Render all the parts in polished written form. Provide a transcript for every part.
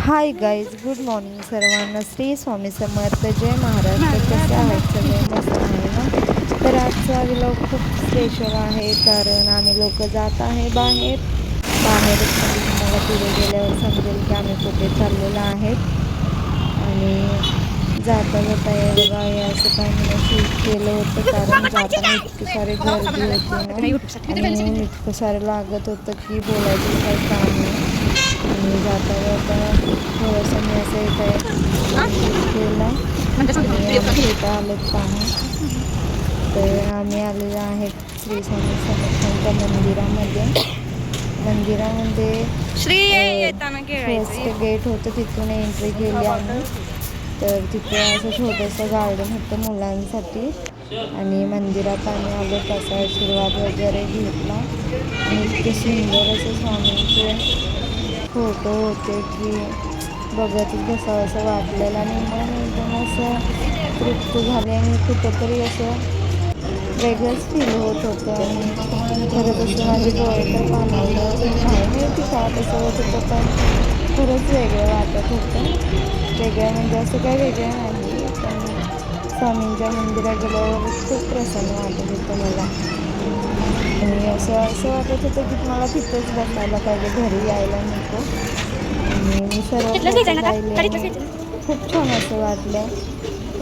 Hi guys, good morning सर्वांना. श्री स्वामी समर्थ. जय महाराष्ट्र. कसे आहेत सगळे? मस्त आहे ना? तर आजचा व्लॉग खूप स्पेशल आहे, कारण आम्ही लोक जात आहे बाहेर. म्हणजे तुम्हाला पुढे गेल्यावर समजेल की आम्ही कुठे चाललेलो आहेत. आणि जाता जाता हे बघा, हे असं काही मी शूट केलं होतं, कारण जाताना इतकी सारी गर्दी होती ना, आणि ऊन इतकं सारं लागत होतं की बोलायचं काही काम नाही. आणि जाता जाता थोडंसं मी असं इथे केलं आणि आमच्या इथं आलेत पहा. तर आम्ही आलेलो आहेत श्री स्वामी समर्थांच्या मंदिरामध्ये फर्स्ट गेट होतं, तिथून एंट्री केली आम्ही. तर तिथे असं छोटंसं गार्डन होतं मुलांसाठी, आणि मंदिरात आम्ही आलो, त्याचा आशीर्वाद वगैरे घेतला. आणि इतके सुंदर असे स्वामींचे फोटो होते की बघतच बसावं असं वाटलेलं, आणि मन एकदम असं तृप्त झाले, आणि कुठंतरी असं वेगळंच फील होत होतं. आणि खरंच असं माझे डोळे तर पाणावलं, काय माहिती का तसं होत होतं, पण खरंच वेगळं वाटत होतं. वेगळं म्हणजे असं काही वेगळं नाही, पण स्वामींच्या मंदिरात गेल्यावर खूप प्रसन्न वाटत होतं मला. आणि असं वाटत होतं की मला तिथंच बसायला पाहिजे, घरी यायला नको. आणि मी सर्व फोटो पाहिले, खूप छान असं वाटलं.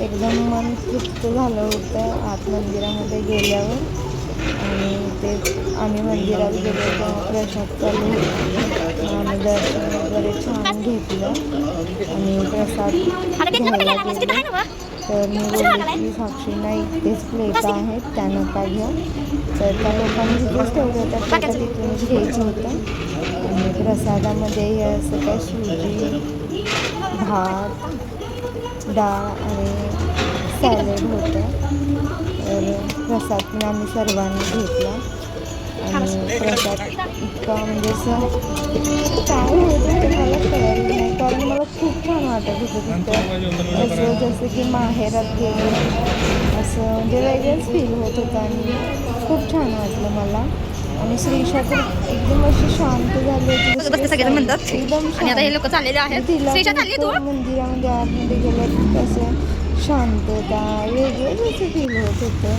एकदम मन तृप्त झालं होतं आत मंदिरामध्ये गेल्यावर. आणि ते आम्ही मंदिरात गेलो तेव्हा प्रसाद चालू होता, आम्ही दर्शन वगैरे छान घेतलं. आणि प्रसाद घ्यायला गेलो तर मी बोलले की साक्षींना इथेच प्लेट आहेत, त्या नका घ्या. तर त्या लोकांनी तिथेच ठेवलं होतं, प्लेटा तिथूनच घ्यायचं होतं. आणि प्रसादामध्ये हे असं काय सुजी, भात, डाळ आणि सॅलेड होतं. तर प्रसाद पण आम्ही सर्वांनी घेतला. आणि प्रसाद इतका म्हणजे असं काय होत होतं मला कळलं नाही, कारण मला खूप छान वाटत होतं तिथं, असं जसं की माहेरात गेले असं, म्हणजे वेगळंच फील होत होतं. आणि खूप छान वाटलं मला. आणि श्रीषा तर एकदम अशी शांत झाली होती, एकदम शांत. तिला मंदिरामध्ये आतमध्ये गेलं असं शांतता, वेगळंच असं फील होत होतं.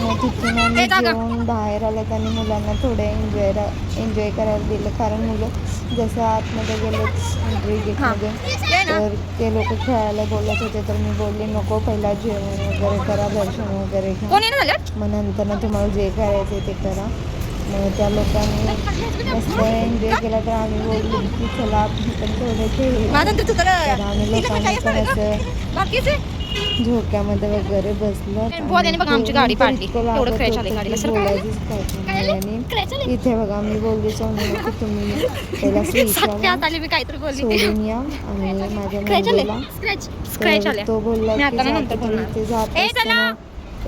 मग तिथून आम्ही जेवून बाहेर आलं, आणि मुलांना थोडं एन्जॉय करायला दिलं, कारण मुलं जसं आतमध्ये गेलेच एंट्री गेटमध्ये, तर ते लोक खेळायला बोलत होते. तर मी बोलले नको, पहिला जेवण वगैरे करा, दर्शन वगैरे घ्या, मग नंतर ना तुम्हाला जे करायचं ते करा. मग त्या लोकांनी मस्त एन्जॉय केला, तर आम्ही बोललो की चला आपण पण थोडं खेळू. तर आम्ही लोकांनी पण असं झोक्यामध्ये वगैरे बसलो. आमची गाडी पाडली, एवढं क्रॅश आली गाडीला, बोलायचंच काय नाही. आणि इथे बघा मी बोलली सोनूला की तुम्ही पहिला श्रीशाला सोडून या आणि माझ्या मुलीला. तर तो बोलला की जातो, तर इथे जात असताना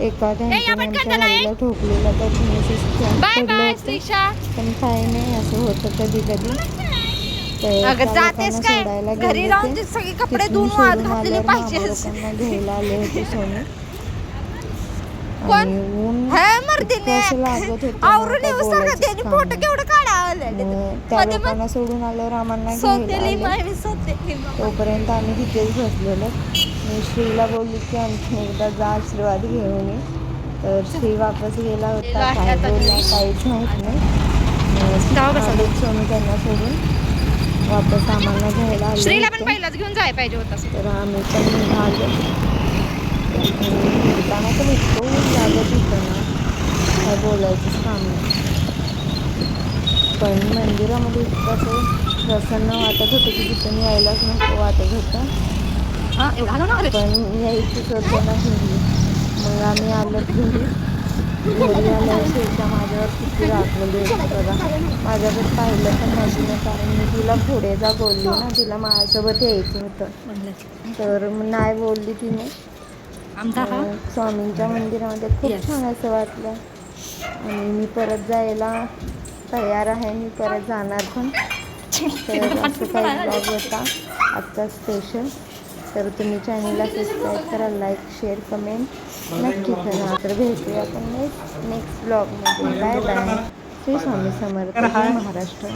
एका टँकीने आमच्या गाडीला ठोकलेला, तर तुम्ही पडलं होतं. पण काय नाही, असं होतं कधी कधी. तर त्या लोकांना सोडायला गेले होते, तिथून सोडून आल्यावर मामा लोकांना घ्यायला आले होते सोनू. आणि ऊन इतकं असं लागत होतं त्या लोकांना सोडून आल्यावर आम्हाला घ्यायला आले. तोपर्यंत आम्ही तिथेच बसलेलो. मी श्रीला बोलली की आणखी एकदा जा, आशीर्वाद घेऊन ये. तर श्री वापस गेला होता, काय बोलला काहीच माहीत नाही. सोनू त्यांना सोडून वापस आम्हाला घ्यायला आले होते. तर आम्ही पण निघालो. निघताना पण इतकं ऊन लागत होतं ना, काय बोलायचंच काम नाही. पण मंदिरामध्ये इतकं असं प्रसन्न वाटत होतं की तिथून यायलाच नको वाटत होतं. पण यायचंच होतं ना घरी. मग आम्ही आलोत घरी आल्यावर श्रीषा माझ्यावर किती रागवली होती बघा. माझ्याकडे पाहिलं पण नाही तिने, कारण मी तिला पुढे जा बोलली ना, तिला माझ्यासोबत यायचं होतं. तर नाही बोलली तिने. स्वामींच्या मंदिरामध्ये खूप छान असं वाटलं, आणि मी परत जायला तयार आहे, मी परत जाणार पण. तर असं काही ब्लॉग होता आजचा स्पेशल. तर तुम्ही चॅनलला सबस्क्राईब करा, लाईक, शेअर, कमेंट नक्की करा. तर भेटूया आपण नेक्स्ट ब्लॉगमध्ये. Bye bye. श्री स्वामी समर्थ. जय महाराष्ट्र.